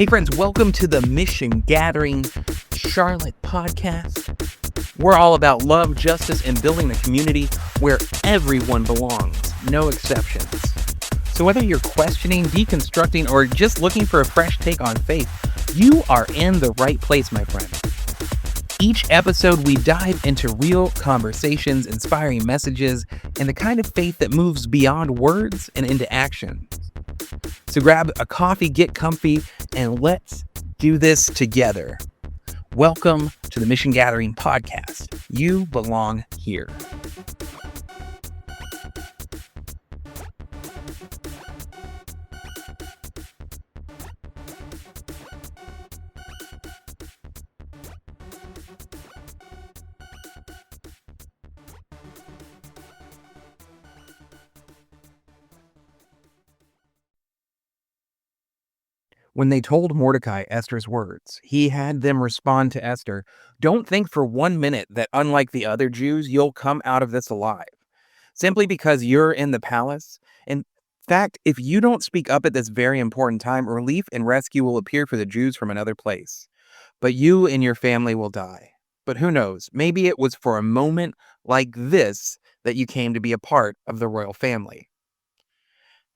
Hey friends, welcome to the Missiongathering Charlotte podcast. We're all about love, justice, and building a community where everyone belongs, no exceptions. So whether you're questioning, deconstructing, or just looking for a fresh take on faith, you are in the right place, my friend. Each episode, we dive into real conversations, inspiring messages, and the kind of faith that moves beyond words and into action. So grab a coffee, get comfy, and let's do this together. Welcome to the Missiongathering podcast. You belong here. When they told Mordecai Esther's words, he had them respond to Esther, "Don't think for 1 minute that unlike the other Jews, you'll come out of this alive. Simply because you're in the palace. In fact, if you don't speak up at this very important time, relief and rescue will appear for the Jews from another place. But you and your family will die. But who knows? Maybe it was for a moment like this that you came to be a part of the royal family."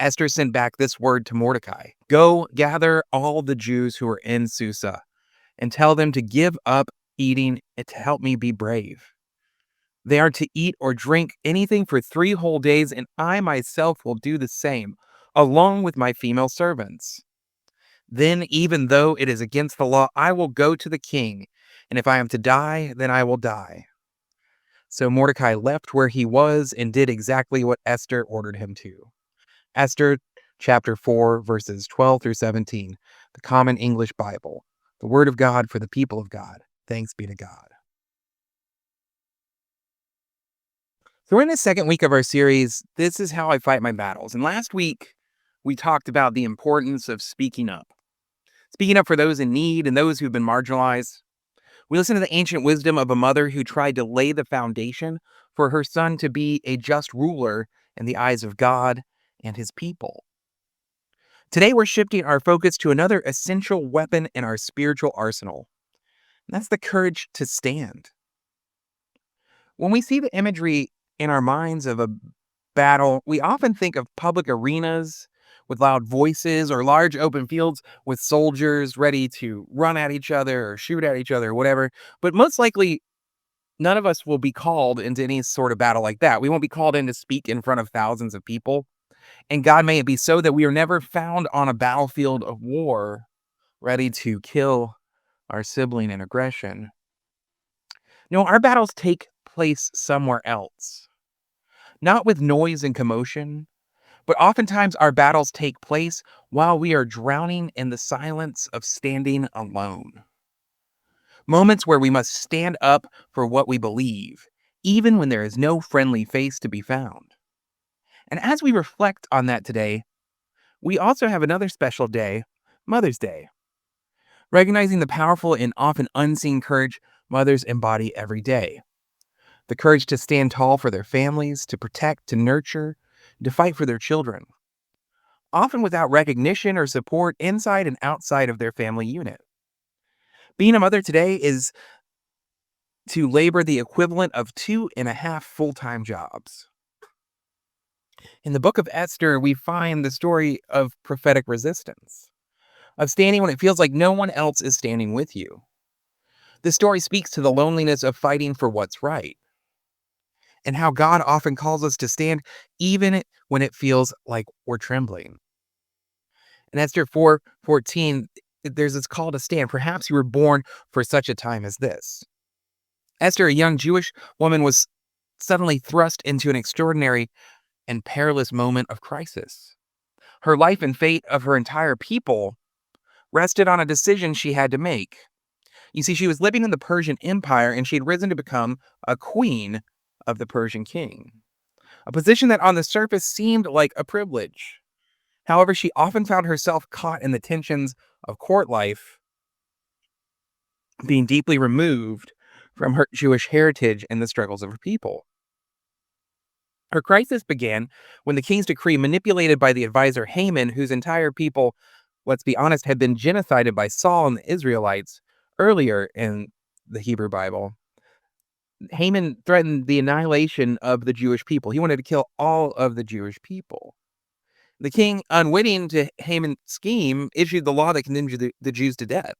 Esther sent back this word to Mordecai: "Go gather all the Jews who are in Susa and tell them to give up eating and to help me be brave. They are to eat or drink anything for 3 whole days, and I myself will do the same, along with my female servants. Then, even though it is against the law, I will go to the king, and if I am to die, then I will die." So Mordecai left where he was and did exactly what Esther ordered him to. Esther chapter 4, verses 12 through 17, the Common English Bible, the Word of God for the people of God. Thanks be to God. So we're in the second week of our series, This is How I Fight My Battles. And last week, we talked about the importance of speaking up for those in need and those who've been marginalized. We listened to the ancient wisdom of a mother who tried to lay the foundation for her son to be a just ruler in the eyes of God and his people. Today, we're shifting our focus to another essential weapon in our spiritual arsenal, and that's the courage to stand. When we see the imagery in our minds of a battle, we often think of public arenas with loud voices or large open fields with soldiers ready to run at each other or shoot at each other or whatever. But most likely, none of us will be called into any sort of battle like that. We won't be called in to speak in front of thousands of people. And God, may it be so that we are never found on a battlefield of war ready to kill our sibling in aggression. No, our battles take place somewhere else, not with noise and commotion, but oftentimes our battles take place while we are drowning in the silence of standing alone. Moments where we must stand up for what we believe, even when there is no friendly face to be found. And as we reflect on that today, we also have another special day, Mother's Day, recognizing the powerful and often unseen courage mothers embody every day. The courage to stand tall for their families, to protect, to nurture, to fight for their children, often without recognition or support inside and outside of their family unit. Being a mother today is to labor the equivalent of 2.5 full-time jobs. In the book of Esther, we find the story of prophetic resistance, of standing when it feels like no one else is standing with you. This story speaks to the loneliness of fighting for what's right, and how God often calls us to stand even when it feels like we're trembling. In Esther 4:14, there's this call to stand. Perhaps you were born for such a time as this. Esther, a young Jewish woman, was suddenly thrust into an extraordinary and perilous moment of crisis. Her life and fate of her entire people rested on a decision she had to make. You see, she was living in the Persian Empire, and she had risen to become a queen of the Persian king, a position that on the surface seemed like a privilege. However, she often found herself caught in the tensions of court life, being deeply removed from her Jewish heritage and the struggles of her people. Her crisis began when the king's decree, manipulated by the advisor Haman, whose entire people let's be honest, had been genocided by Saul and the Israelites earlier in the Hebrew Bible. Haman threatened the annihilation of the Jewish people. He wanted to kill all of the Jewish people. The king, unwitting to Haman's scheme, issued the law that condemned the Jews to death.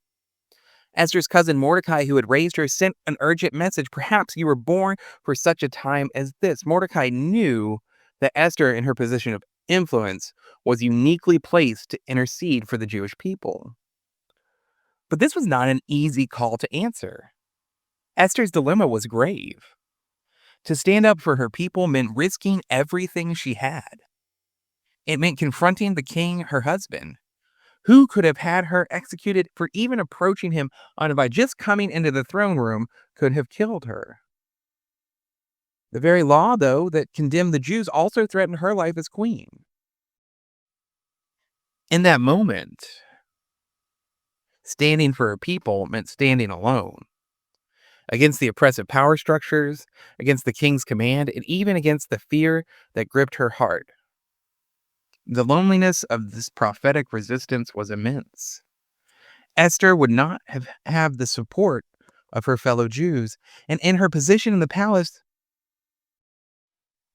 Esther's cousin Mordecai, who had raised her, sent an urgent message. Perhaps you were born for such a time as this. Mordecai knew that Esther, in her position of influence, was uniquely placed to intercede for the Jewish people. But this was not an easy call to answer. Esther's dilemma was grave. To stand up for her people meant risking everything she had. It meant confronting the king, her husband, who could have had her executed for even approaching him uninvited. Just coming into the throne room could have killed her. The very law, though, that condemned the Jews also threatened her life as queen. In that moment, standing for her people meant standing alone against the oppressive power structures, against the king's command, and even against the fear that gripped her heart. The loneliness of this prophetic resistance was immense. Esther would not have the support of her fellow Jews, and in her position in the palace,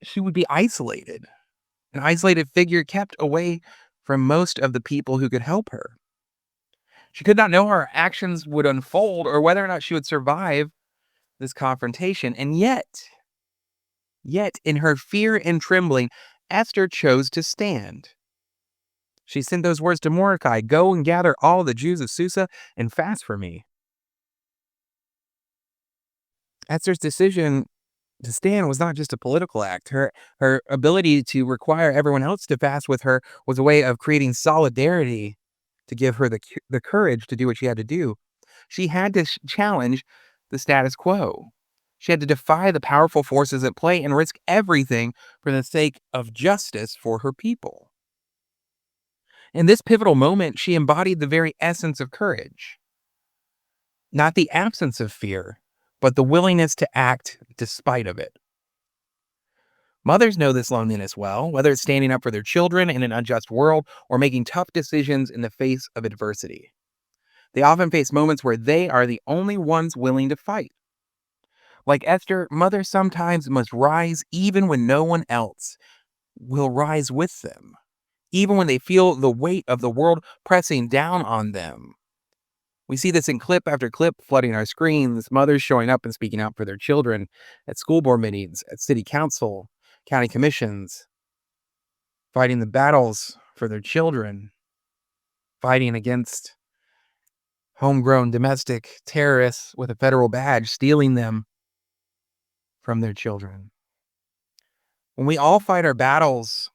she would be isolated, an isolated figure kept away from most of the people who could help her. She could not know how her actions would unfold or whether or not she would survive this confrontation, and yet, in her fear and trembling, Esther chose to stand. She sent those words to Mordecai, "Go and gather all the Jews of Susa and fast for me." Esther's decision to stand was not just a political act. Her ability to require everyone else to fast with her was a way of creating solidarity to give her the courage to do what she had to do. She had to challenge the status quo. She had to defy the powerful forces at play and risk everything for the sake of justice for her people. In this pivotal moment, she embodied the very essence of courage. Not the absence of fear, but the willingness to act despite of it. Mothers know this loneliness well, whether it's standing up for their children in an unjust world or making tough decisions in the face of adversity. They often face moments where they are the only ones willing to fight. Like Esther, mothers sometimes must rise even when no one else will rise with them, even when they feel the weight of the world pressing down on them. We see this in clip after clip flooding our screens, mothers showing up and speaking out for their children at school board meetings, at city council, county commissions, fighting the battles for their children, fighting against homegrown domestic terrorists with a federal badge, stealing them from their children. When we all fight our battles,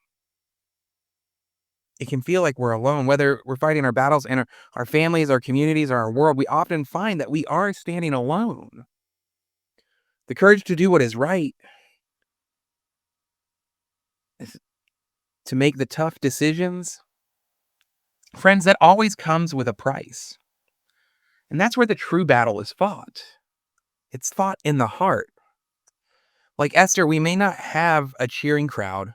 it can feel like we're alone. Whether we're fighting our battles in our families, our communities, or our world, we often find that we are standing alone. The courage to do what is right, to make the tough decisions, friends, that always comes with a price. And that's where the true battle is fought. It's fought in the heart. Like Esther, we may not have a cheering crowd.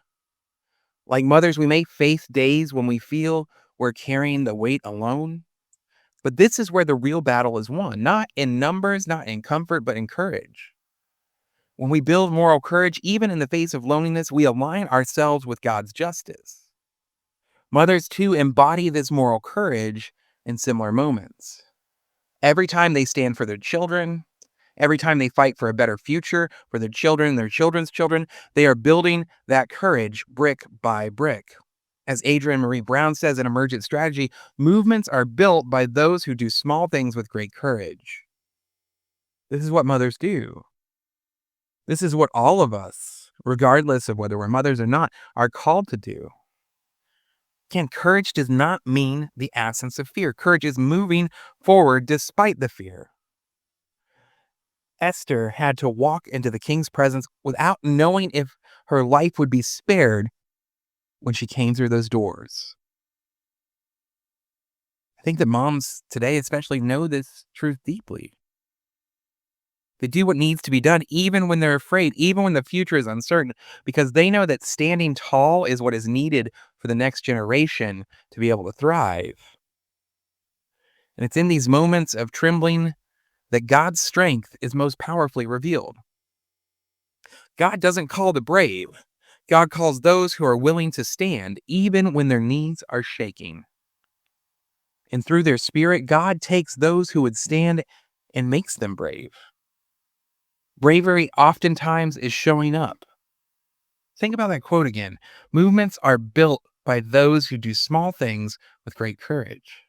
Like mothers, we may face days when we feel we're carrying the weight alone. But this is where the real battle is won, not in numbers, not in comfort, but in courage. When we build moral courage, even in the face of loneliness, we align ourselves with God's justice. Mothers, too, embody this moral courage in similar moments. Every time they stand for their children, every time they fight for a better future for their children and their children's children, they are building that courage brick by brick. As Adrienne Marie Brown says in Emergent Strategy, movements are built by those who do small things with great courage. This is what mothers do. This is what all of us, regardless of whether we're mothers or not, are called to do. Again, courage does not mean the absence of fear. Courage is moving forward despite the fear. Esther had to walk into the king's presence without knowing if her life would be spared when she came through those doors. I think that moms today especially know this truth deeply. They do what needs to be done, even when they're afraid, even when the future is uncertain, because they know that standing tall is what is needed for the next generation to be able to thrive. And it's in these moments of trembling that God's strength is most powerfully revealed. God doesn't call the brave. God calls those who are willing to stand even when their knees are shaking. And through their Spirit, God takes those who would stand and makes them brave. Bravery oftentimes is showing up. Think about that quote again. Movements are built by those who do small things with great courage.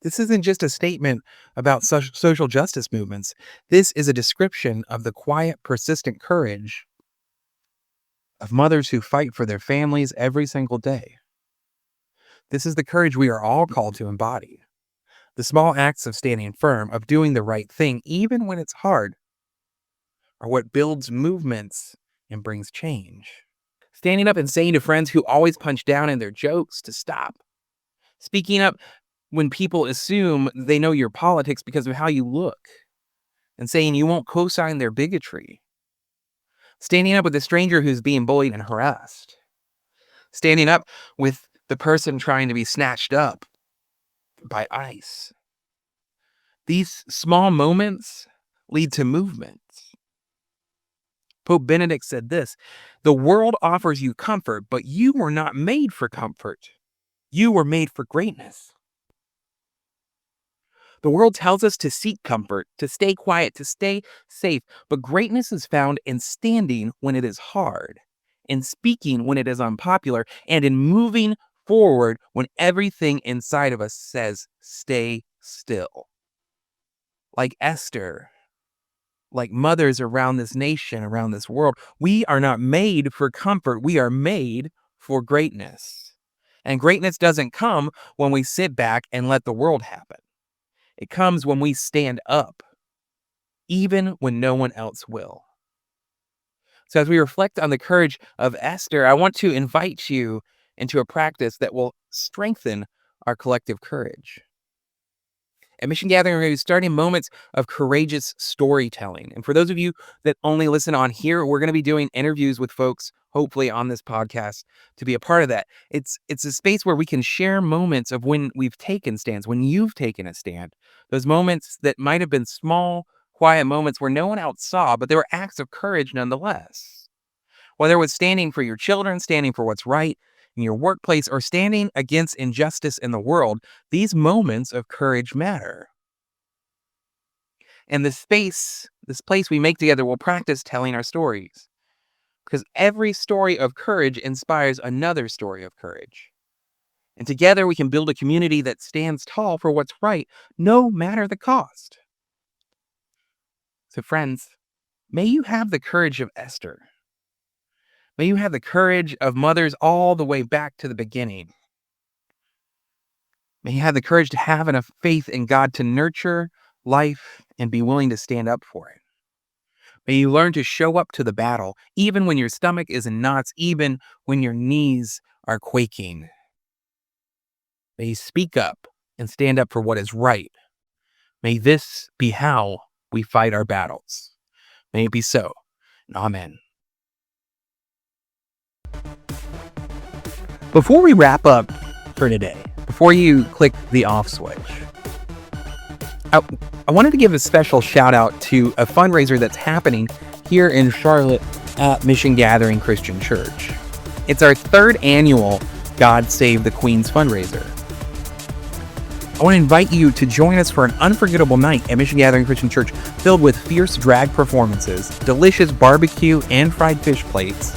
This isn't just a statement about social justice movements. This is a description of the quiet, persistent courage of mothers who fight for their families every single day. This is the courage we are all called to embody. The small acts of standing firm, of doing the right thing, even when it's hard, are what builds movements and brings change. Standing up and saying to friends who always punch down in their jokes to stop. Speaking up when people assume they know your politics because of how you look, and saying you won't co-sign their bigotry. Standing up with a stranger who's being bullied and harassed. Standing up with the person trying to be snatched up by ICE. These small moments lead to movements. Pope Benedict said this, "The world offers you comfort, but you were not made for comfort. You were made for greatness." The world tells us to seek comfort, to stay quiet, to stay safe, but greatness is found in standing when it is hard, in speaking when it is unpopular, and in moving forward when everything inside of us says, stay still. Like Esther, like mothers around this nation, around this world, we are not made for comfort. We are made for greatness. And greatness doesn't come when we sit back and let the world happen. It comes when we stand up, even when no one else will. So as we reflect on the courage of Esther, I want to invite you into a practice that will strengthen our collective courage. At Mission Gathering, we're going to be starting moments of courageous storytelling. And for those of you that only listen on here, we're going to be doing interviews with folks, hopefully on this podcast, to be a part of that. It's a space where we can share moments of when we've taken stands, when you've taken a stand. Those moments that might have been small, quiet moments where no one else saw, but they were acts of courage nonetheless. Whether it was standing for your children, standing for what's right in your workplace, or standing against injustice in the world, these moments of courage matter. And this place we make together, will practice telling our stories. Because every story of courage inspires another story of courage. And together we can build a community that stands tall for what's right, no matter the cost. So friends, may you have the courage of Esther. May you have the courage of mothers all the way back to the beginning. May you have the courage to have enough faith in God to nurture life and be willing to stand up for it. May you learn to show up to the battle, even when your stomach is in knots, even when your knees are quaking. May you speak up and stand up for what is right. May this be how we fight our battles. May it be so. Amen. Before we wrap up for today, before you click the off switch, I wanted to give a special shout out to a fundraiser that's happening here in Charlotte at Missiongathering Christian Church. It's our third annual God Save the Queens fundraiser. I want to invite you to join us for an unforgettable night at Missiongathering Christian Church filled with fierce drag performances, delicious barbecue and fried fish plates,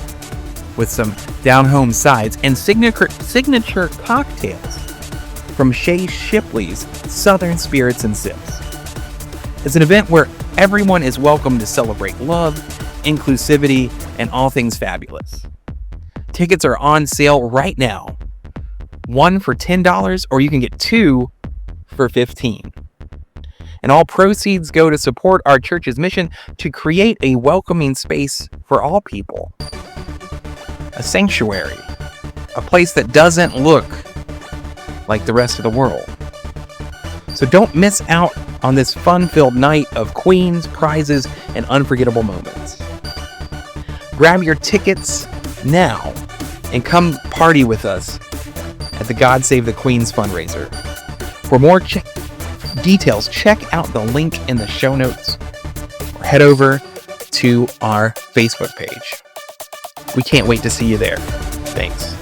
with some down-home sides, and signature cocktails from Shay Shipley's Southern Spirits and Sips. It's an event where everyone is welcome to celebrate love, inclusivity, and all things fabulous. Tickets are on sale right now. One for $10, or you can get two for $15. And all proceeds go to support our church's mission to create a welcoming space for all people. A sanctuary, a place that doesn't look like the rest of the world. So don't miss out on this fun-filled night of queens, prizes, and unforgettable moments. Grab your tickets now and come party with us at the God Save the Queens fundraiser. For more details, check out the link in the show notes or head over to our Facebook page. We can't wait to see you there. Thanks.